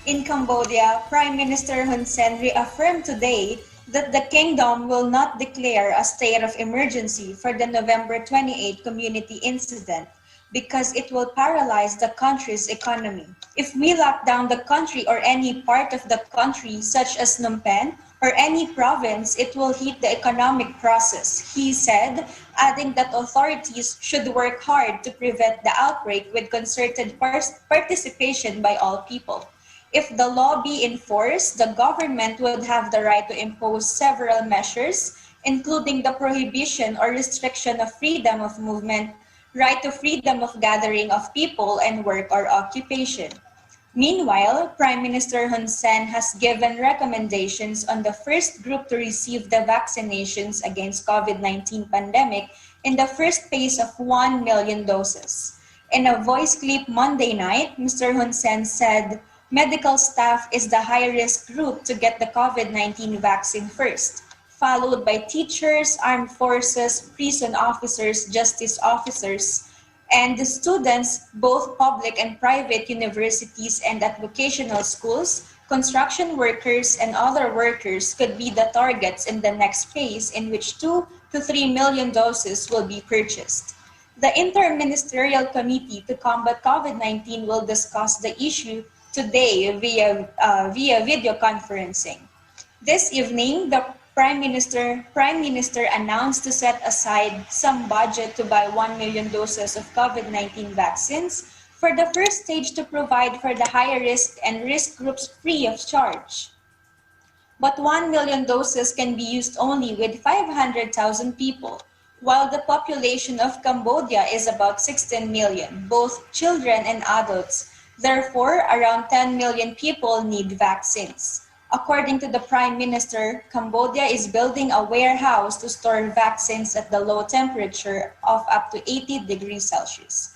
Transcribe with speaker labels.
Speaker 1: In Cambodia, Prime Minister Hun Sen reaffirmed today that the kingdom will not declare a state of emergency for the November 28 community incident because it will paralyze the country's economy. If we lock down the country or any part of the country, such as Phnom Penh or any province, it will hit the economic process, he said, adding that authorities should work hard to prevent the outbreak with concerted participation by all people. If the law be enforced, the government would have the right to impose several measures, including the prohibition or restriction of freedom of movement, right to freedom of gathering of people and work or occupation. Meanwhile, Prime Minister Hun Sen has given recommendations on the first group to receive the vaccinations against COVID-19 pandemic in the first phase of 1 million doses. In a voice clip Monday night, Mr. Hun Sen said, medical staff is the high-risk group to get the COVID-19 vaccine first, followed by teachers, armed forces, prison officers, justice officers, and the students, both public and private universities and at vocational schools, construction workers, and other workers could be the targets in the next phase in which 2 to 3 million doses will be purchased. The Inter-Ministerial Committee to Combat COVID-19 will discuss the issue today via video conferencing. This evening, the Prime Minister announced to set aside some budget to buy 1 million doses of COVID-19 vaccines for the first stage to provide for the higher risk and risk groups free of charge. But 1 million doses can be used only with 500,000 people, while the population of Cambodia is about 16 million, both children and adults. Therefore, around 10 million people need vaccines. According to the Prime Minister, Cambodia is building a warehouse to store vaccines at the low temperature of up to 80 degrees Celsius.